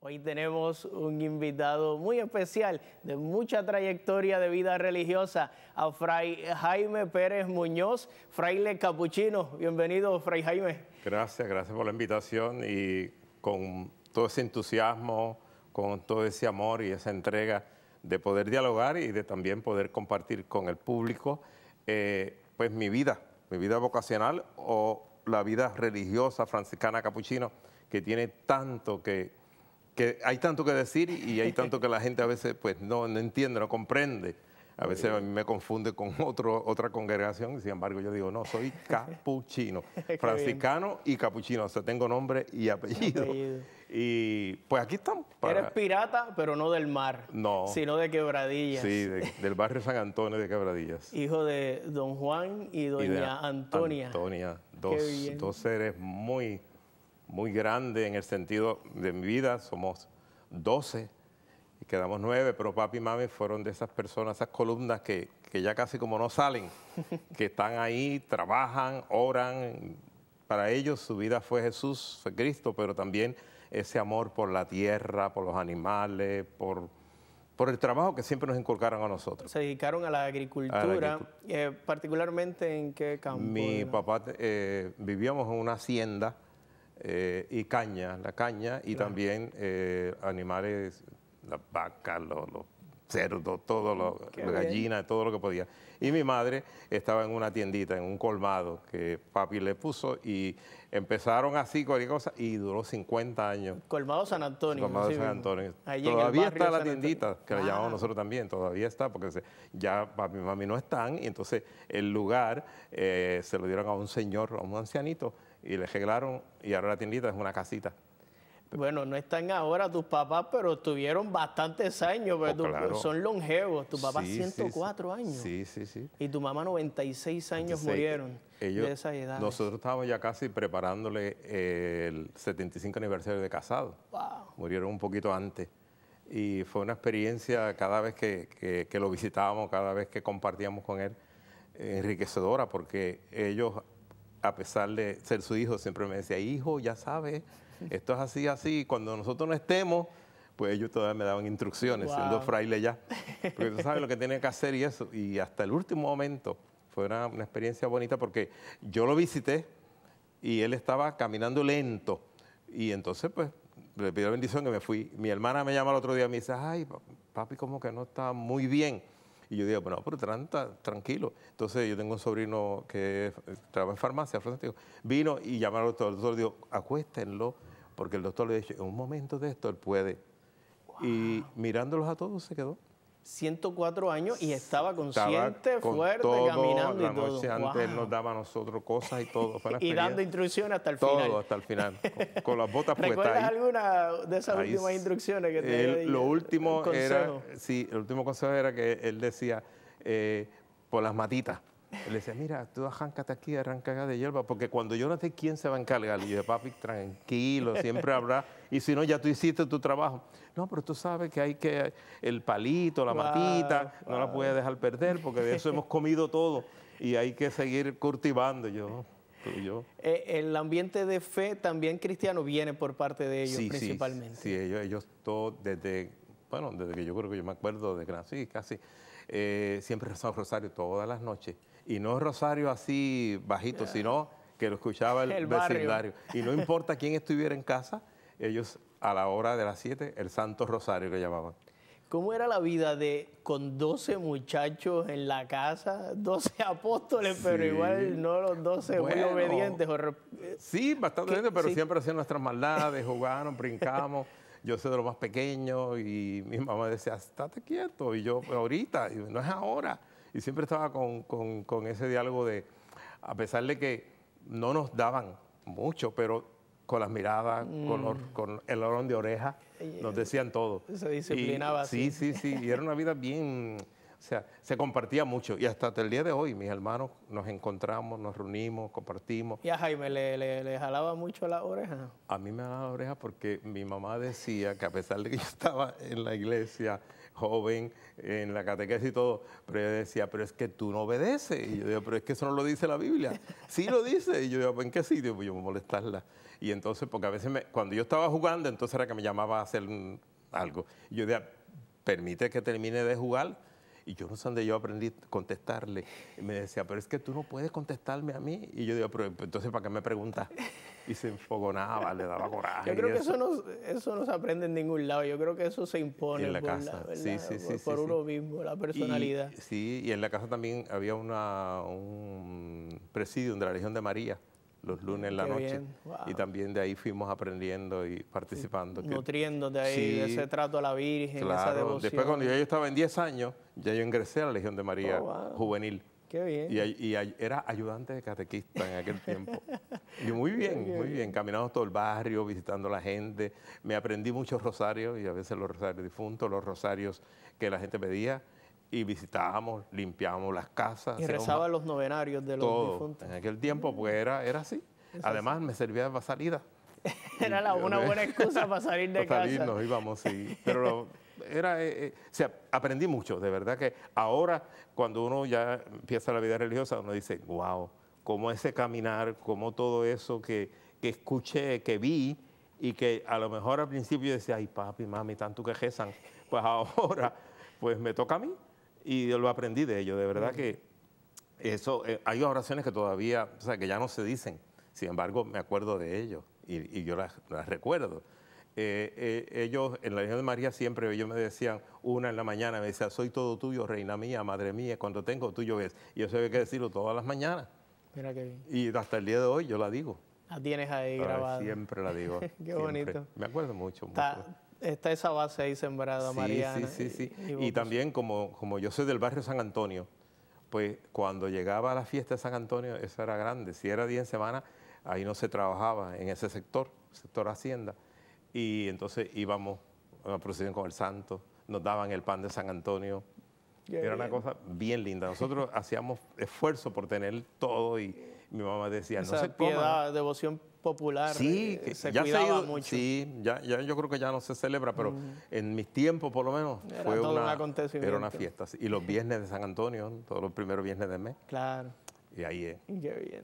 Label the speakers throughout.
Speaker 1: Hoy tenemos un invitado muy especial, de mucha trayectoria de vida religiosa, a Fray Jaime Pérez Muñoz, fraile capuchino. Bienvenido, Fray Jaime.
Speaker 2: Gracias por la invitación y con todo ese entusiasmo, con todo ese amor y esa entrega de poder dialogar y de también poder compartir con el público pues mi vida vocacional o la vida religiosa franciscana capuchino, que tiene tanto que hay tanto que decir y hay tanto que la gente a veces pues no entiende, no comprende. A veces a mí me confunde con otra congregación y sin embargo yo digo, no, soy capuchino, franciscano y capuchino, o sea, tengo nombre y apellido. Y pues aquí estamos.
Speaker 1: Eres pirata, pero no del mar,
Speaker 2: no,
Speaker 1: sino de Quebradillas.
Speaker 2: Sí, del barrio San Antonio de Quebradillas.
Speaker 1: Hijo de don Juan y doña Antonia.
Speaker 2: Antonia, dos seres muy grandes en el sentido de mi vida. Somos 12 y quedamos 9, pero papi y mami fueron de esas personas, esas columnas que ya casi como no salen, que están ahí, trabajan, oran. Para ellos su vida fue Jesús, fue Cristo, pero también ese amor por la tierra, por los animales, por el trabajo que siempre nos inculcaron a nosotros.
Speaker 1: Se dedicaron a la agricultura, particularmente ¿en qué campo?
Speaker 2: Mi papá, vivíamos en una hacienda y la caña y también animales, las vacas, los cerdos, todo, las gallinas, todo lo que podía. Y mi madre estaba en una tiendita, en un colmado que papi le puso y empezaron así cualquier cosa y duró 50 años.
Speaker 1: Colmado San Antonio.
Speaker 2: Colmado San Antonio. Todavía está la tiendita, que la llamamos nosotros también, todavía está, porque ya papi y mami no están y entonces el lugar se lo dieron a un señor, a un ancianito y le arreglaron y ahora la tiendita es una casita.
Speaker 1: Bueno, no están ahora tus papás, pero tuvieron bastantes años, pero
Speaker 2: claro.
Speaker 1: Son longevos. Tu papá 104 años.
Speaker 2: Sí.
Speaker 1: Y tu mamá 96 años murieron de esa edad.
Speaker 2: Nosotros estábamos ya casi preparándole el 75 aniversario de casado.
Speaker 1: Wow.
Speaker 2: Murieron un poquito antes. Y fue una experiencia cada vez que lo visitábamos, cada vez que compartíamos con él, enriquecedora, porque ellos, a pesar de ser su hijo, siempre me decían, hijo, ya sabes, esto es así, cuando nosotros no estemos, pues ellos todavía me daban instrucciones, siendo fraile ya, porque tú sabes lo que tiene que hacer y eso, y hasta el último momento fue una experiencia bonita porque yo lo visité y él estaba caminando lento, y entonces pues le pidió la bendición que me fui. Mi hermana me llama el otro día y me dice, ay, papi como que no está muy bien. Y yo digo, bueno, pero tranquilo. Entonces yo tengo un sobrino que trabaja en farmacia, vino y llamaron al doctor. El doctor dijo, acuéstenlo, porque el doctor le dijo, en un momento de esto él puede. Wow. Y mirándolos a todos se quedó.
Speaker 1: 104 años y estaba consciente, fuerte, caminando y todo.
Speaker 2: La noche antes él nos daba a nosotros cosas y todo.
Speaker 1: Y dando instrucciones hasta el final.
Speaker 2: Todo hasta el final, con las botas puestas.
Speaker 1: ¿Recuerdas alguna de esas últimas instrucciones que te dio?
Speaker 2: Lo último el último consejo era que él decía, por las matitas. Él decía, mira, tú arráncate aquí, arranca de hierba, porque cuando yo no esté, ¿quién se va a encargar? Y yo, papi, tranquilo, siempre habrá, y si no, ya tú hiciste tu trabajo. No, pero tú sabes que hay que, el palito, la matita, no la puedes dejar perder, porque de eso hemos comido todo, y hay que seguir cultivando.
Speaker 1: El ambiente de fe también cristiano viene por parte de ellos, principalmente.
Speaker 2: Sí, ellos todos, desde que yo creo que yo me acuerdo, de que nací casi, siempre rezaban rosario todas las noches. Y no rosario así bajito, sino que lo escuchaba el vecindario. Y no importa quién estuviera en casa, ellos a la hora de las 7, el Santo Rosario que llamaban.
Speaker 1: ¿Cómo era la vida con 12 muchachos en la casa? 12 apóstoles, pero igual no los 12 muy obedientes.
Speaker 2: Sí, bastante obedientes, pero siempre hacían nuestras maldades, jugaron, brincamos. Yo soy de los más pequeños y mi mamá decía, estate quieto. Y yo, ahorita, y no es ahora. Y siempre estaba con ese diálogo de, a pesar de que no nos daban mucho, pero con las miradas, con el olor de oreja, nos decían todo.
Speaker 1: Se disciplinaba
Speaker 2: así. Sí, y era una vida bien, O sea, se compartía mucho y hasta el día de hoy mis hermanos nos encontramos, nos reunimos, compartimos.
Speaker 1: ¿Y a Jaime le jalaba mucho la oreja?
Speaker 2: A mí me daba la oreja porque mi mamá decía que a pesar de que yo estaba en la iglesia, joven, en la catequesis y todo, pero ella decía, pero es que tú no obedeces. Y yo digo, pero es que eso no lo dice la Biblia. Sí lo dice. Y yo digo, ¿en qué sitio? Pues yo me molestarla. Y entonces, porque a veces cuando yo estaba jugando, entonces era que me llamaba a hacer algo. Y yo decía, permite que termine de jugar. Y yo no sé dónde yo aprendí a contestarle. Y me decía, pero es que tú no puedes contestarme a mí. Y yo digo, pero entonces, ¿para qué me preguntas? Y se enfogonaba, le daba coraje.
Speaker 1: Yo creo que eso no se aprende en ningún lado. Yo creo que eso se impone
Speaker 2: en la
Speaker 1: por,
Speaker 2: casa.
Speaker 1: por uno mismo, la personalidad.
Speaker 2: Y en la casa también había un presidium de la Legión de María los lunes en la noche.
Speaker 1: Wow.
Speaker 2: Y también de ahí fuimos aprendiendo y participando.
Speaker 1: Nutriéndote ahí de ese trato a la Virgen, esa devoción.
Speaker 2: Después cuando yo estaba en 10 años, ya yo ingresé a la Legión de María juvenil.
Speaker 1: Qué bien.
Speaker 2: Y era ayudante de catequista en aquel tiempo. Y muy bien. Caminamos todo el barrio, visitando a la gente. Me aprendí muchos rosarios, y a veces los rosarios difuntos, los rosarios que la gente pedía. Y visitábamos, limpiábamos las casas.
Speaker 1: Y rezaba los novenarios de los difuntos.
Speaker 2: En aquel tiempo pues era así. Además me servía para salida.
Speaker 1: Era una buena excusa para salir de casa.
Speaker 2: Nos íbamos, sí. Pero o sea, aprendí mucho, de verdad que ahora cuando uno ya empieza la vida religiosa, uno dice, wow, cómo ese caminar, cómo todo eso que escuché, que vi, y que a lo mejor al principio yo decía, ay papi, mami, tanto que rezan, pues ahora pues me toca a mí. Y lo aprendí de ellos, de verdad que eso, hay oraciones que todavía, o sea, que ya no se dicen, sin embargo me acuerdo de ellos y yo las recuerdo. Ellos en la Legión de María siempre ellos me decían, una en la mañana, me decía, soy todo tuyo, reina mía, madre mía, cuando tengo tuyo es. Y eso había que decirlo todas las mañanas.
Speaker 1: Mira qué bien.
Speaker 2: Y hasta el día de hoy yo la digo.
Speaker 1: La tienes ahí grabada.
Speaker 2: Siempre la digo.
Speaker 1: Qué
Speaker 2: siempre.
Speaker 1: bonito.
Speaker 2: Me acuerdo mucho.
Speaker 1: Está esa base ahí sembrada, Mariana.
Speaker 2: Sí. Y también como yo soy del barrio San Antonio, pues cuando llegaba a la fiesta de San Antonio, eso era grande. Si era día en semana, ahí no se trabajaba en ese sector Hacienda. Y entonces íbamos a una procesión con el santo, nos daban el pan de San Antonio. Era una cosa bien linda. Nosotros hacíamos esfuerzo por tener todo y mi mamá decía, no se coma.
Speaker 1: Piedad, devoción popular,
Speaker 2: sí,
Speaker 1: se
Speaker 2: ya
Speaker 1: cuidaba mucho.
Speaker 2: Sí, ya yo creo que ya no se celebra, pero en mis tiempos por lo menos
Speaker 1: era todo un acontecimiento.
Speaker 2: Era una fiesta. Sí. Y los viernes de San Antonio, todos los primeros viernes del mes.
Speaker 1: Claro.
Speaker 2: Y ahí es.
Speaker 1: Qué bien.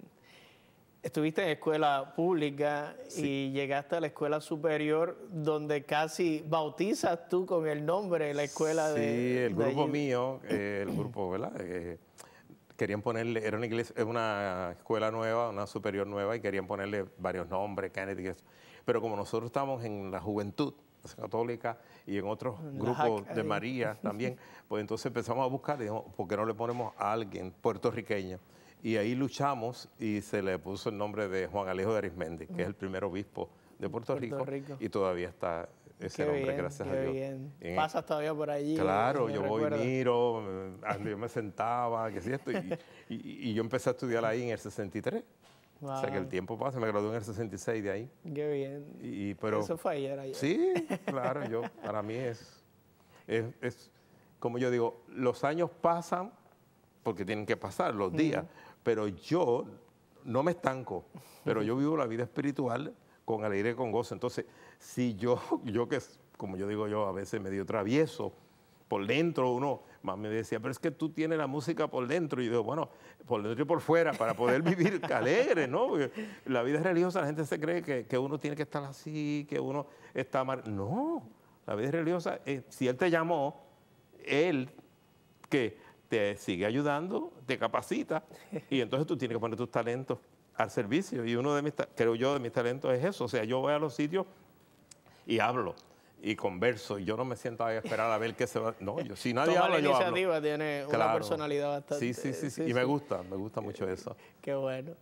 Speaker 1: Estuviste en escuela pública y llegaste a la escuela superior donde casi bautizas tú con el nombre de la escuela de...
Speaker 2: Sí, el grupo mío, el grupo, ¿verdad? Querían ponerle, era una escuela nueva, una superior nueva, y querían ponerle varios nombres, Kennedy y eso. Pero como nosotros estamos en la juventud católica y en otros grupos de María también, pues entonces empezamos a buscar y dijimos, ¿por qué no le ponemos a alguien puertorriqueño? Y ahí luchamos y se le puso el nombre de Juan Alejo de Arismendi, que es el primer obispo de Puerto Rico. Y todavía está ese nombre, gracias a Dios.
Speaker 1: Bien. ¿Pasas todavía por allí?
Speaker 2: Claro, yo voy, miro, yo me sentaba, que si esto, y yo empecé a estudiar ahí en el 63. Wow. O sea que el tiempo pasa, me gradué en el 66 de ahí.
Speaker 1: Qué bien.
Speaker 2: Pero,
Speaker 1: eso fue ayer.
Speaker 2: Sí, claro, para mí es, como yo digo, los años pasan porque tienen que pasar, los días, pero yo no me estanco, pero yo vivo la vida espiritual con alegría y con gozo. Entonces, si yo que, como yo digo yo, a veces medio travieso, por dentro uno, más me decía, pero es que tú tienes la música por dentro. Y yo digo, bueno, por dentro y por fuera, para poder vivir alegre, ¿no? Porque la vida religiosa, la gente se cree que uno tiene que estar así, que uno está mal. No, la vida religiosa, si Él te llamó, Él que te sigue ayudando, te capacita, y entonces tú tienes que poner tus talentos al servicio. Y uno de creo yo, de mis talentos es eso. O sea, yo voy a los sitios y hablo y converso, y yo no me siento a esperar a ver qué se va. No, si nadie habla, yo hablo.
Speaker 1: La iniciativa tiene una personalidad bastante...
Speaker 2: Sí. Y me gusta mucho eso.
Speaker 1: Qué bueno.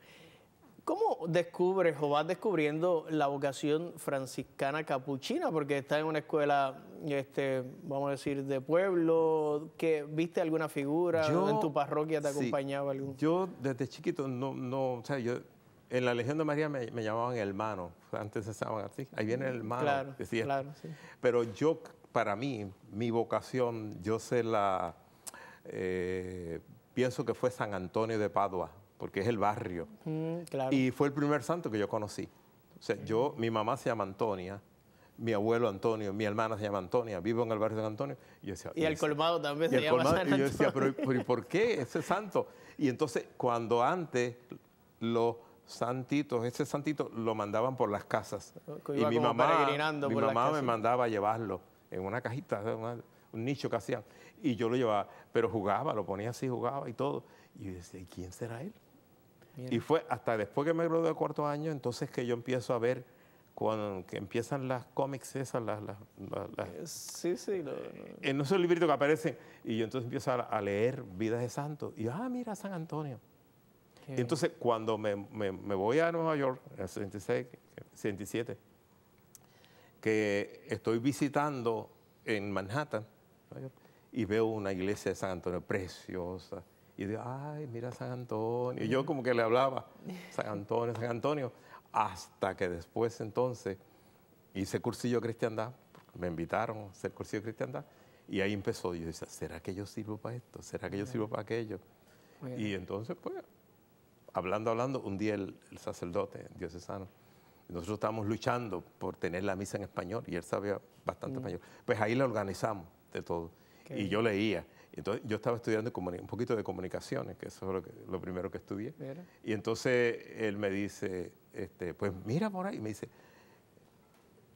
Speaker 1: ¿Cómo descubres o vas descubriendo la vocación franciscana capuchina? Porque estás en una escuela, vamos a decir, de pueblo. ¿Que viste alguna figura en tu parroquia te acompañaba algún?
Speaker 2: Yo desde chiquito o sea, yo en la Legión de María me llamaban hermano. Antes se llamaban así. Ahí viene el hermano.
Speaker 1: Claro,
Speaker 2: claro, sí. Pero para mí, mi vocación, yo sé pienso que fue San Antonio de Padua, porque es el barrio.
Speaker 1: Claro.
Speaker 2: Y fue el primer santo que yo conocí. O sea, mi mamá se llama Antonia, mi abuelo Antonio, mi hermana se llama Antonia, vivo en el barrio de San Antonio. Y yo decía,
Speaker 1: Y el colmado también
Speaker 2: y
Speaker 1: se
Speaker 2: el
Speaker 1: llama
Speaker 2: colmado,
Speaker 1: San
Speaker 2: y yo
Speaker 1: Antonio.
Speaker 2: decía, pero ¿y por qué ese santo? Y entonces, cuando antes los santitos, ese santito lo mandaban por las casas.
Speaker 1: Que
Speaker 2: Y
Speaker 1: iba
Speaker 2: mi
Speaker 1: como
Speaker 2: mamá,
Speaker 1: peregrinando por las
Speaker 2: me
Speaker 1: casitas.
Speaker 2: mandaba a llevarlo en una cajita, un nicho que hacían. Y yo lo llevaba, pero jugaba, lo ponía así, jugaba y todo. Y yo decía, ¿y quién será él?
Speaker 1: Mira.
Speaker 2: Y fue hasta después que me gradué de cuarto año, entonces que yo empiezo a ver cuando que empiezan las cómics esas,
Speaker 1: Sí, sí.
Speaker 2: en esos libritos que aparecen, y yo entonces empiezo a leer Vidas de Santos, y mira San Antonio.
Speaker 1: Qué
Speaker 2: Y entonces cuando me voy a Nueva York, en el 66, 67, que estoy visitando en Manhattan, Nueva York, y veo una iglesia de San Antonio preciosa, y digo, ay, mira San Antonio. Y yo como que le hablaba, San Antonio, hasta que después entonces hice cursillo de cristiandad, me invitaron a hacer cursillo de cristiandad, y ahí empezó. Yo decía, ¿será que yo sirvo para esto? ¿Será que yo sirvo para aquello?
Speaker 1: Mira.
Speaker 2: Y entonces, pues, hablando, un día el sacerdote diocesano, nosotros estábamos luchando por tener la misa en español, y él sabía bastante español. Pues ahí le organizamos de todo.
Speaker 1: Qué
Speaker 2: y
Speaker 1: bien.
Speaker 2: yo leía. Entonces yo estaba estudiando un poquito de comunicaciones, que eso es lo primero que estudié.
Speaker 1: Mira.
Speaker 2: Y entonces él me dice, pues mira por ahí, me dice,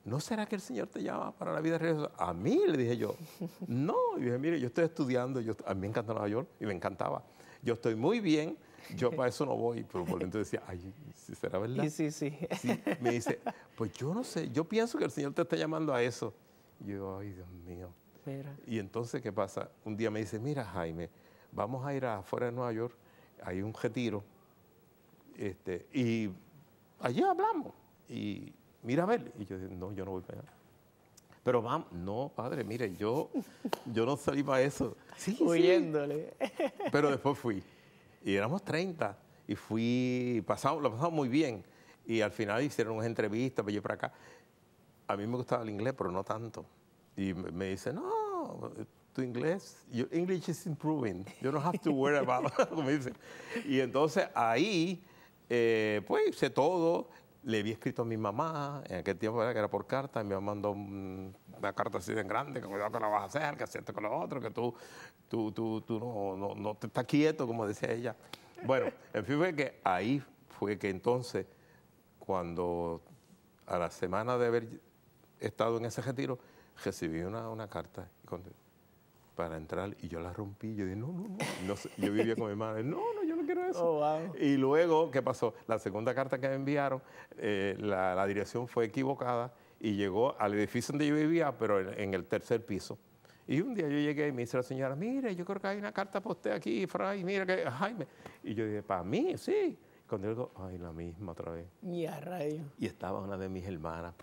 Speaker 2: ¿no será que el Señor te llama para la vida religiosa? A mí, le dije yo. No, y dije, mire, yo estoy estudiando, a mí me encanta Nueva York y me encantaba. Yo estoy muy bien, yo para eso no voy. Pero por dentro decía, ay, ¿sí será verdad?
Speaker 1: Y sí.
Speaker 2: Sí, me dice, pues yo no sé, yo pienso que el Señor te está llamando a eso. Y yo, ay, Dios mío.
Speaker 1: Mira.
Speaker 2: Y entonces, ¿qué pasa? Un día me dice, mira, Jaime, vamos a ir afuera de Nueva York, hay un retiro, y allí hablamos. Y mira a ver. Y yo dije, no, yo no voy para allá. Pero vamos, no, padre, mire, yo no salí para eso. Sí,
Speaker 1: Huyéndole.
Speaker 2: sí. Pero después fui. Y éramos 30. Y lo pasamos muy bien. Y al final hicieron unas entrevistas para allá y para acá. A mí me gustaba el inglés, pero no tanto. Y me dice, no, tu inglés, your English is improving. You don't have to worry about it, como dice. Y entonces ahí, pues hice todo. Le había escrito a mi mamá, en aquel tiempo que era por carta, y mi mamá mandó una carta así de grande, que cuidado que la vas a hacer, que hacerte con lo otro, que tú no te estás quieto, como decía ella. Bueno, en fin, fue que ahí fue que entonces, cuando a la semana de haber estado en ese retiro, recibí una carta para entrar, y yo la rompí. Yo dije, no sé. Yo vivía con mi madre, no, yo no quiero eso.
Speaker 1: Oh, wow.
Speaker 2: Y luego, ¿qué pasó? La segunda carta que me enviaron, la dirección fue equivocada y llegó al edificio donde yo vivía, pero en el tercer piso. Y un día yo llegué y me dice la señora, mire, yo creo que hay una carta para usted aquí, Fray, mira que Jaime. Y yo dije, ¿para mí? Sí. Cuando yo digo, ay, la misma otra vez.
Speaker 1: Y a rayo.
Speaker 2: Y estaba una de mis hermanas.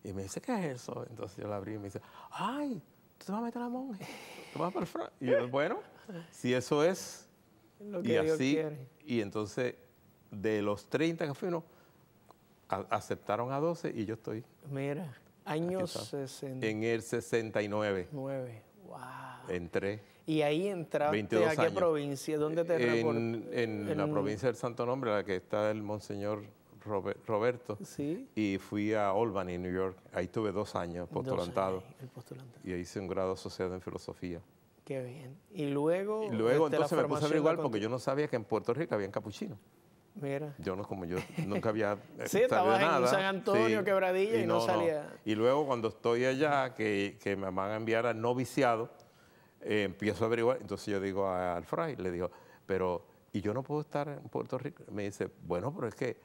Speaker 2: Y me dice, ¿qué es eso? Entonces yo la abrí y me dice, ay, tú te vas a meter a la monja, tú vas para el Fray. Y yo, bueno, si eso es,
Speaker 1: Lo
Speaker 2: y
Speaker 1: que Dios
Speaker 2: así,
Speaker 1: quiere.
Speaker 2: y entonces de los 30 que fuimos, aceptaron a 12 y yo estoy
Speaker 1: Mira, años
Speaker 2: Aquí está.
Speaker 1: 69.
Speaker 2: en el 69.
Speaker 1: Wow.
Speaker 2: Entré.
Speaker 1: Y ahí entraste
Speaker 2: 22
Speaker 1: a qué
Speaker 2: años.
Speaker 1: provincia, ¿dónde te reportaste?
Speaker 2: En la provincia del Santo Nombre, la que está el Monseñor Roberto.
Speaker 1: Sí.
Speaker 2: Y fui a Albany, New York. Ahí tuve 2 años postulantado.
Speaker 1: 2 años, el postulantado.
Speaker 2: Y ahí hice un grado asociado en filosofía.
Speaker 1: Qué bien. Y luego.
Speaker 2: Y luego
Speaker 1: la
Speaker 2: entonces me puse a
Speaker 1: formación
Speaker 2: averiguar
Speaker 1: la
Speaker 2: porque yo no sabía que en Puerto Rico había capuchinos.
Speaker 1: Mira.
Speaker 2: Yo nunca había
Speaker 1: Sí,
Speaker 2: sabido
Speaker 1: estabas
Speaker 2: nada.
Speaker 1: en San Antonio, Quebradilla, y no salía.
Speaker 2: Y luego cuando estoy allá, que me van a enviar al noviciado, empiezo a averiguar. Entonces yo digo al Fray, le digo, pero, ¿y yo no puedo estar en Puerto Rico? Me dice, bueno, pero es que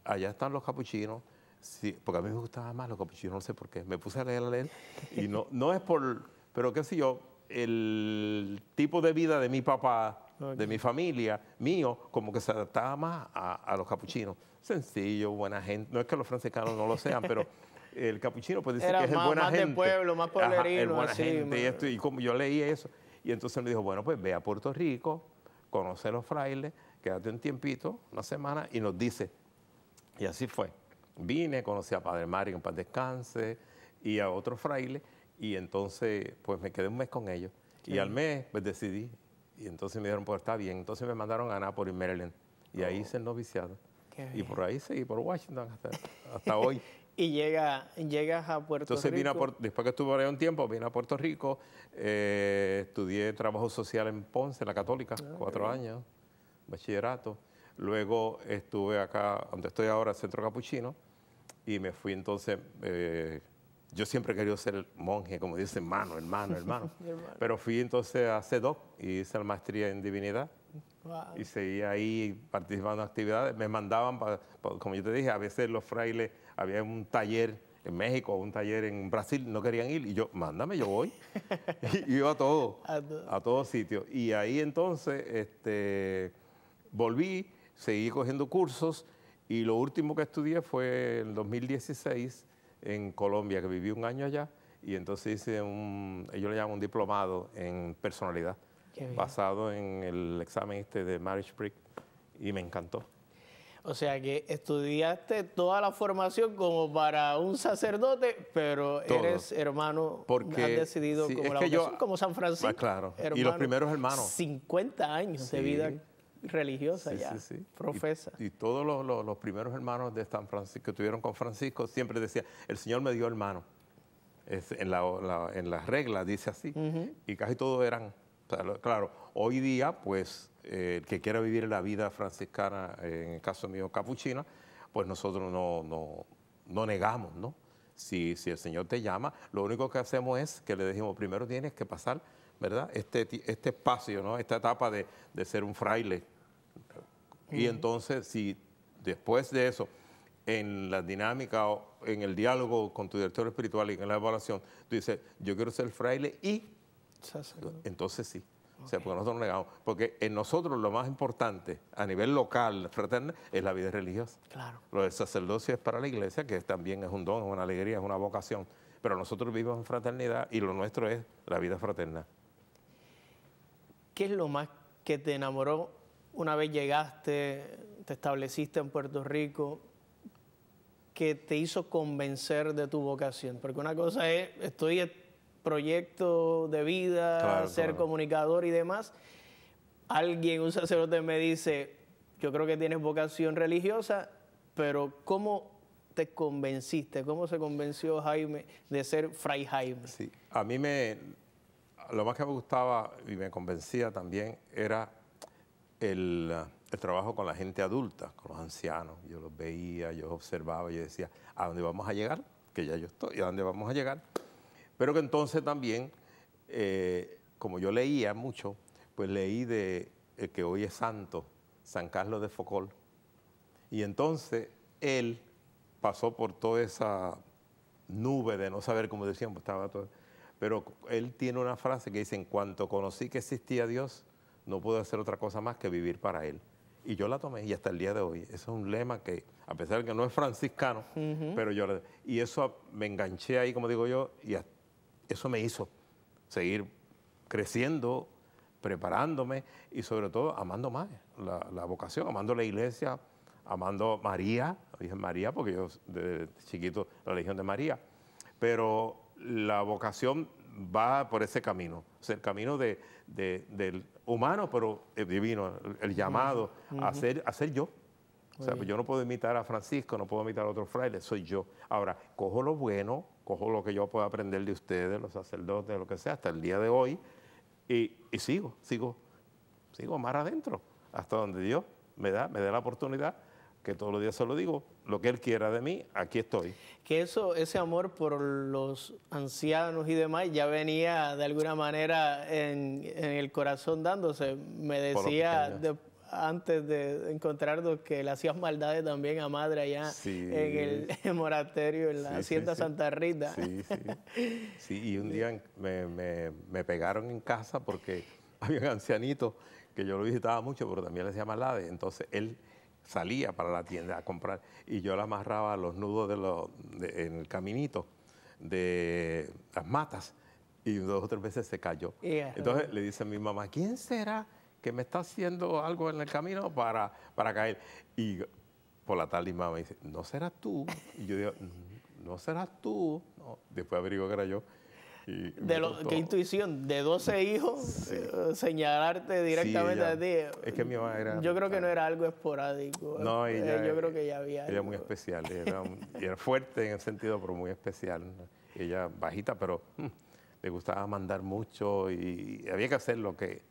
Speaker 2: allá están los capuchinos. Sí, porque a mí me gustaban más los capuchinos, no sé por qué. Me puse a leer, y no es por, pero qué sé yo, el tipo de vida de mi papá, de mi familia, mío, como que se adaptaba más a los capuchinos. Sencillo, buena gente. No es que los franciscanos no lo sean, pero el capuchino pues dice
Speaker 1: Era
Speaker 2: que es el buena
Speaker 1: más
Speaker 2: gente.
Speaker 1: de pueblo, más pueblerino,
Speaker 2: el buena
Speaker 1: así,
Speaker 2: gente. Y, esto, y como yo leí eso, y entonces me dijo, bueno, pues ve a Puerto Rico, conoce a los frailes, quédate un tiempito, una semana, y nos dice. Y así fue. Vine, conocí a Padre Mario, en paz descanse, y a otros frailes, y entonces pues me quedé un mes con ellos. Y al mes, pues decidí. Y entonces me dijeron, pues está bien. Entonces me mandaron a Annapolis, Maryland. Y ahí hice el noviciado. Y por ahí seguí, por Washington hasta hoy.
Speaker 1: Y llegas a Puerto
Speaker 2: Entonces
Speaker 1: Rico.
Speaker 2: después que estuve por ahí un tiempo, vine a Puerto Rico, estudié trabajo social en Ponce, en la Católica, 4 años, bachillerato. Luego estuve acá, donde estoy ahora, Centro Capuchino, y me fui entonces, yo siempre he querido ser monje, como dice, hermano. Pero fui entonces a CEDOC y hice la maestría en divinidad.
Speaker 1: Wow.
Speaker 2: Y seguí ahí participando en actividades. Me mandaban, como yo te dije, a veces los frailes, había un taller en México, un taller en Brasil, no querían ir. Y yo, mándame, yo voy. Y iba a todos sitios. Y ahí entonces volví, seguí cogiendo cursos. Y lo último que estudié fue en 2016 en Colombia, que viví un año allá. Y entonces hice ellos le llaman un diplomado en personalidad, basado en el examen de Myers-Briggs, y me encantó.
Speaker 1: O sea que estudiaste toda la formación como para un sacerdote, pero eres hermano, has decidido como la vocación, como San Francisco.
Speaker 2: Claro,
Speaker 1: hermano,
Speaker 2: y los primeros hermanos.
Speaker 1: 50 años de vida religiosa ya, profesa.
Speaker 2: Y todos los primeros hermanos de San Francisco que estuvieron con Francisco siempre decían, el Señor me dio hermano. En las reglas dice así, y casi todos eran. O sea, claro, hoy día, pues, el que quiera vivir la vida franciscana, en el caso mío, capuchina, pues nosotros no negamos, ¿no? Si el Señor te llama, lo único que hacemos es que le decimos, primero tienes que pasar, ¿verdad? Este espacio, ¿no? Esta etapa de ser un fraile. Y entonces, si después de eso, en la dinámica o en el diálogo con tu director espiritual y en la evaluación, tú dices, yo quiero ser fraile y entonces sí. O sea, porque nosotros no negamos. Porque en nosotros lo más importante a nivel local, fraterno, es la vida religiosa.
Speaker 1: Claro.
Speaker 2: Lo del sacerdocio es para la iglesia, que también es un don, es una alegría, es una vocación. Pero nosotros vivimos en fraternidad y lo nuestro es la vida fraterna.
Speaker 1: ¿Qué es lo más que te enamoró una vez llegaste, te estableciste en Puerto Rico, que te hizo convencer de tu vocación? Porque una cosa es, estoy en proyecto de vida, ser comunicador y demás. Alguien, un sacerdote me dice, yo creo que tienes vocación religiosa, pero ¿cómo te convenciste? ¿Cómo se convenció Jaime de ser Fray Jaime?
Speaker 2: Sí, a mí lo más que me gustaba y me convencía también era el trabajo con la gente adulta, con los ancianos. Yo los veía, yo observaba, yo decía, ¿a dónde vamos a llegar? Que ya yo estoy, ¿a dónde vamos a llegar? Pero que entonces también, como yo leía mucho, pues leí de el que hoy es santo, San Carlos de Foucault. Y entonces él pasó por toda esa nube de no saber, como decíamos, estaba todo. Pero él tiene una frase que dice, en cuanto conocí que existía Dios, no pude hacer otra cosa más que vivir para Él. Y yo la tomé y hasta el día de hoy. Ese es un lema que, a pesar de que no es franciscano, pero y eso me enganché ahí, como digo yo, y eso me hizo seguir creciendo, preparándome y sobre todo amando más la vocación, amando la iglesia, amando María, la Virgen María, porque yo desde chiquito la religión de María. Pero la vocación va por ese camino, o sea, el camino del humano, pero divino, el llamado a ser yo. O sea, pues yo no puedo imitar a Francisco, no puedo imitar a otros frailes, soy yo. Ahora, cojo lo bueno, cojo lo que yo pueda aprender de ustedes, los sacerdotes, lo que sea, hasta el día de hoy, y sigo más adentro, hasta donde Dios me da la oportunidad, que todos los días se lo digo, lo que Él quiera de mí, aquí estoy.
Speaker 1: Que ese amor por los ancianos y demás ya venía de alguna manera en el corazón dándose. Me decía antes de encontrarnos que le hacías maldades también a madre allá en el monasterio, en la Hacienda Santa Rita.
Speaker 2: Sí, y un día me pegaron en casa porque había un ancianito que yo lo visitaba mucho, pero también le hacía maldades. Entonces él salía para la tienda a comprar y yo le amarraba los nudos en el caminito de las matas y 2 o 3 veces se cayó. Entonces le dice a mi mamá, ¿quién será que me está haciendo algo en el camino para caer? Y por la tarde mi mamá me dice, ¿no serás tú? Y yo digo, ¿no serás tú? No. Después averiguo que era yo. Y me costó.
Speaker 1: ¿Qué intuición? De 12 hijos, señalarte directamente a ti.
Speaker 2: Es que mi mamá era...
Speaker 1: Yo creo que no era algo esporádico.
Speaker 2: No, ella...
Speaker 1: Yo creo que ya había
Speaker 2: Ella
Speaker 1: algo.
Speaker 2: muy especial, era fuerte en el sentido, pero muy especial. Ella bajita, pero le gustaba mandar mucho y había que hacer lo que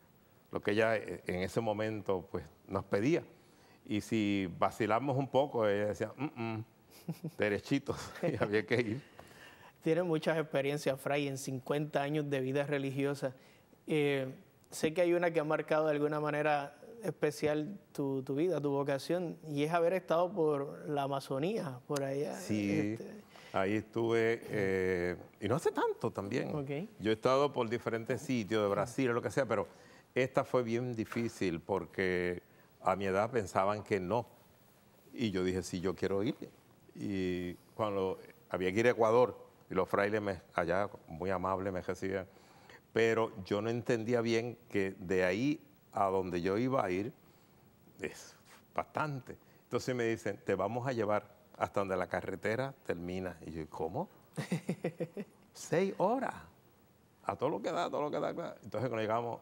Speaker 2: ella en ese momento pues, nos pedía. Y si vacilamos un poco, ella decía, derechitos, y había que ir.
Speaker 1: Tiene muchas experiencias, Fray, en 50 años de vida religiosa. Sé que hay una que ha marcado de alguna manera especial tu vida, tu vocación, y es haber estado por la Amazonía, por allá.
Speaker 2: Sí, ahí estuve, y no hace tanto también.
Speaker 1: Okay.
Speaker 2: Yo he estado por diferentes sitios de Brasil o lo que sea, pero esta fue bien difícil porque a mi edad pensaban que no. Y yo dije, sí, yo quiero ir. Y cuando había que ir a Ecuador, y los frailes allá muy amables me recibían, pero yo no entendía bien que de ahí a donde yo iba a ir es bastante. Entonces me dicen, te vamos a llevar hasta donde la carretera termina. Y yo, ¿cómo? 6 horas. A todo lo que da, todo lo que da. Entonces cuando llegamos,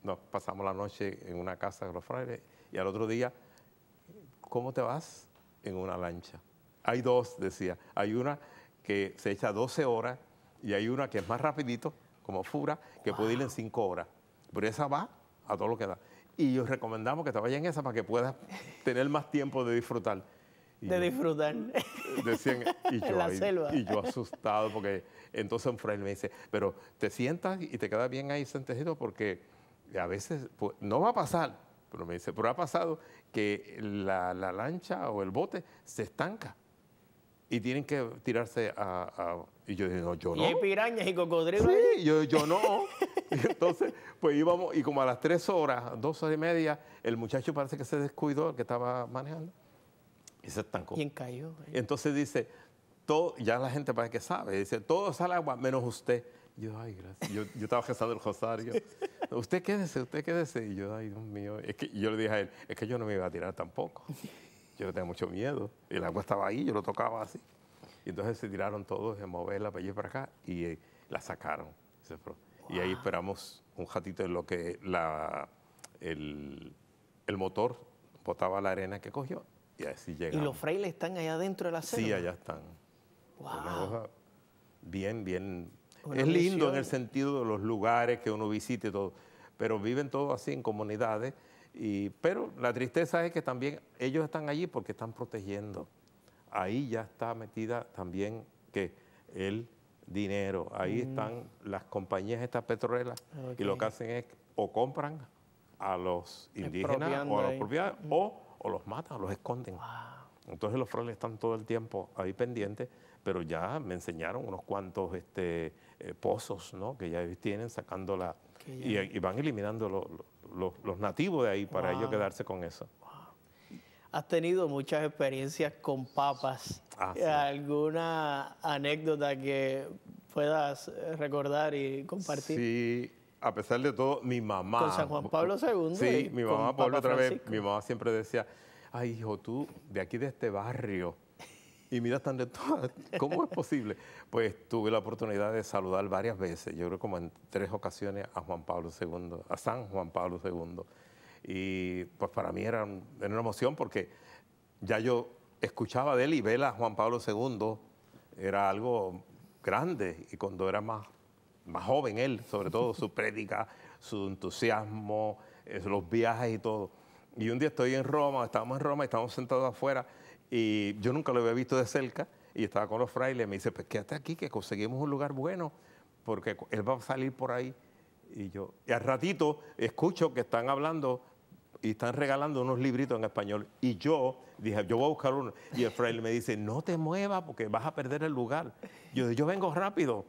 Speaker 2: nos pasamos la noche en una casa de los frailes y al otro día, ¿cómo te vas? En una lancha. Hay dos, decía. Hay una que se echa 12 horas y hay una que es más rapidito, como Fura, que puede ir en 5 horas. Pero esa va a todo lo que da. Y os recomendamos que te vayas en esa para que puedas tener más tiempo de disfrutar.
Speaker 1: Disfrutar.
Speaker 2: Decían,
Speaker 1: En la selva.
Speaker 2: Y yo asustado, porque entonces un fraile me dice, pero te sientas y te quedas bien ahí sentadito porque a veces pues, no va a pasar. Pero me dice, pero ha pasado que la lancha o el bote se estanca y tienen que tirarse Y yo dije, no, yo no.
Speaker 1: Y hay pirañas y cocodrilos.
Speaker 2: Sí, yo no. Y entonces, pues íbamos, y como a las 3 horas, 2 horas y media, el muchacho parece que se descuidó, el que estaba manejando, y se estancó.
Speaker 1: Y encalló.
Speaker 2: Entonces dice, ya la gente parece que sabe, dice, todo sale agua menos usted. Y yo, ay, gracias. Yo estaba rezando el rosario. Usted quédese. Y yo, ay, Dios mío. Y yo le dije a él, es que yo no me iba a tirar tampoco. Yo tenía mucho miedo. El agua estaba ahí, yo lo tocaba así. Y entonces se tiraron todos de moverla para allá y para acá y la sacaron. Y ahí esperamos un ratito en lo que el motor botaba la arena que cogió y así llegamos.
Speaker 1: ¿Y los frailes están allá dentro de la selva?
Speaker 2: Sí, allá están.
Speaker 1: Wow.
Speaker 2: Una cosa bien.
Speaker 1: Una
Speaker 2: es lindo
Speaker 1: misión.
Speaker 2: en el sentido de los lugares que uno visite y todo, pero viven todos así en comunidades. Pero la tristeza es que también ellos están allí porque están protegiendo. Ahí ya está metida también que el dinero. Ahí están las compañías estas petroleras y lo que hacen es o compran a los indígenas o a los propietarios o los matan, o los esconden.
Speaker 1: Wow.
Speaker 2: Entonces los frailes están todo el tiempo ahí pendientes, pero ya me enseñaron unos cuantos pozos, ¿no? Que ya ellos tienen sacando y van eliminando los nativos de ahí para ellos quedarse con eso.
Speaker 1: Has tenido muchas experiencias con papas.
Speaker 2: Sí.
Speaker 1: ¿Alguna anécdota que puedas recordar y compartir?
Speaker 2: Sí, a pesar de todo, mi mamá...
Speaker 1: Con San Juan Pablo II.
Speaker 2: Sí, mi mamá,
Speaker 1: por
Speaker 2: otra vez, mi mamá siempre decía, ay, hijo, tú de aquí de este barrio, y mira tan de todas, ¿cómo es posible? Pues tuve la oportunidad de saludar varias veces, yo creo como en 3 ocasiones a Juan Pablo II, a San Juan Pablo II. Y pues para mí era una emoción porque ya yo escuchaba de él y ver a Juan Pablo II era algo grande. Y cuando era más joven él, sobre todo su prédica, su entusiasmo, los viajes y todo. Y un día estábamos en Roma y estábamos sentados afuera y yo nunca lo había visto de cerca y estaba con los frailes. Me dice, pues quédate aquí que conseguimos un lugar bueno porque él va a salir por ahí. Y al ratito escucho que están hablando y están regalando unos libritos en español. Y yo dije, yo voy a buscar uno. Y el fraile me dice, no te muevas porque vas a perder el lugar. Yo vengo rápido.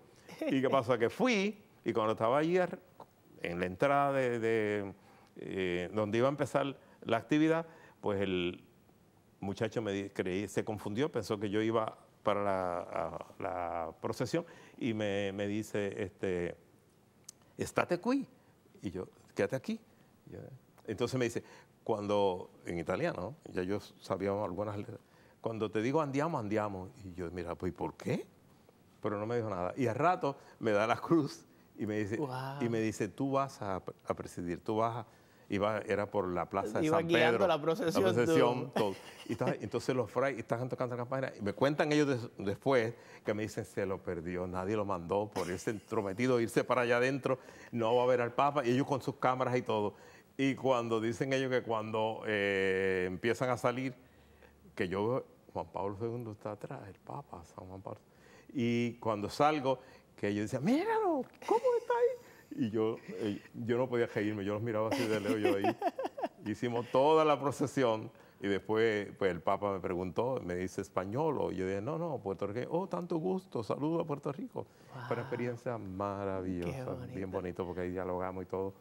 Speaker 2: ¿Y qué pasa? Que fui y cuando estaba allí en la entrada donde iba a empezar la actividad, pues el muchacho se confundió, pensó que yo iba para la procesión y me dice, estate aquí. Y yo, quédate aquí. Entonces me dice, en italiano, ya yo sabía algunas letras, cuando te digo andiamo, andiamo. Y yo, mira, pues ¿por qué? pero no me dijo nada. Y al rato me da la cruz y me dice,
Speaker 1: Wow.
Speaker 2: tú vas a presidir, tú vas a... era por la plaza de
Speaker 1: Iba
Speaker 2: San
Speaker 1: guiando
Speaker 2: Pedro.
Speaker 1: la procesión,
Speaker 2: Todo. Y entonces los frailes estaban tocando la campana y me cuentan ellos después que me dicen, se lo perdió, nadie lo mandó por irse entrometido, irse para allá adentro, no va a ver al Papa, y ellos con sus cámaras y todo. Y cuando dicen ellos que cuando empiezan a salir, que yo, Juan Pablo II está atrás, el Papa, San Juan Pablo. Y cuando salgo, que ellos decían, míralo, ¿cómo está ahí? Y yo no podía reírme, yo los miraba así de lejos, yo ahí. Hicimos toda la procesión y después pues el Papa me preguntó, me dice español, o yo dije, no, puertorriqueño, oh, tanto gusto, saludo a Puerto Rico.
Speaker 1: Wow.
Speaker 2: Fue una experiencia maravillosa, bien bonito porque ahí dialogamos y todo.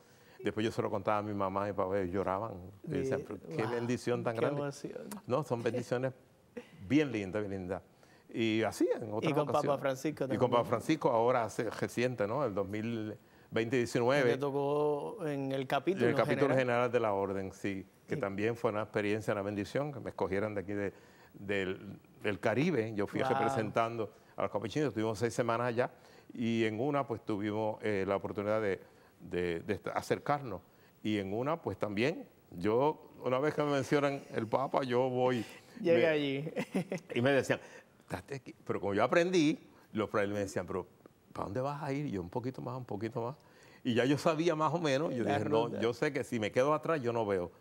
Speaker 2: Después yo se lo contaba a mi mamá y papá, ellos lloraban. Y decían, qué bendición tan grande.
Speaker 1: Emoción.
Speaker 2: No, son bendiciones bien lindas, bien lindas. Y así en otras
Speaker 1: Y con
Speaker 2: ocasiones.
Speaker 1: Papa Francisco también.
Speaker 2: Y con Papa Francisco ahora hace reciente, ¿no? El 2019.
Speaker 1: Me tocó en el capítulo
Speaker 2: general. El capítulo general de la orden, sí. Que también fue una experiencia, una bendición, que me escogieran de aquí del Caribe. Yo fui representando a los capuchinos, estuvimos 6 semanas allá y en una pues tuvimos la oportunidad de acercarnos. Y en una pues también, yo una vez que me mencionan el Papa, yo voy.
Speaker 1: Llega allí.
Speaker 2: Y me decían, "Estate aquí". Pero como yo aprendí, los frailes me decían, pero ¿para dónde vas a ir? Y yo un poquito más, un poquito más. Y ya yo sabía más o menos, yo dije, no, yo sé que si me quedo atrás yo no veo.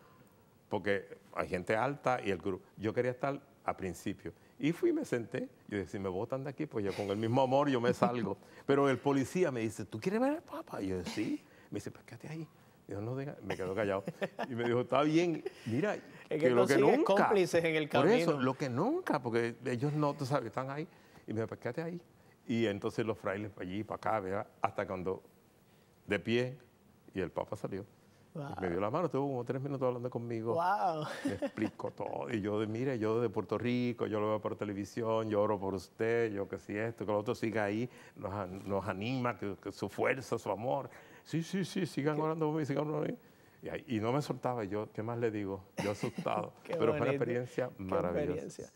Speaker 2: Porque hay gente alta y el grupo. Yo quería estar al principio. Y fui y me senté. Yo dije, si me botan de aquí, pues yo con el mismo amor yo me salgo. Pero el policía me dice, ¿tú quieres ver al Papa? Y yo, sí. Me dice, pues quédate ahí. Yo no diga, me quedo callado. Y me dijo, está bien, mira,
Speaker 1: es que lo que nunca. Cómplices en el camino.
Speaker 2: Por eso, lo que nunca, porque ellos no, tú sabes, están ahí. Y me dijo, pues quédate ahí. Y entonces los frailes para allí, para acá, ¿verdad? Hasta cuando de pie y el Papa salió.
Speaker 1: Wow.
Speaker 2: Me dio la mano, estuvo como 3 minutos hablando conmigo.
Speaker 1: Wow.
Speaker 2: Me explicó todo. Y yo, mire, yo de Puerto Rico, yo lo veo por televisión, yo oro por usted, yo que si esto, que lo otro siga ahí, nos anima, que su fuerza, su amor. Sí, sigan orando por mí, sigan orando por mí. Y no me soltaba. Yo, ¿qué más le digo? Yo asustado. Pero fue una experiencia maravillosa.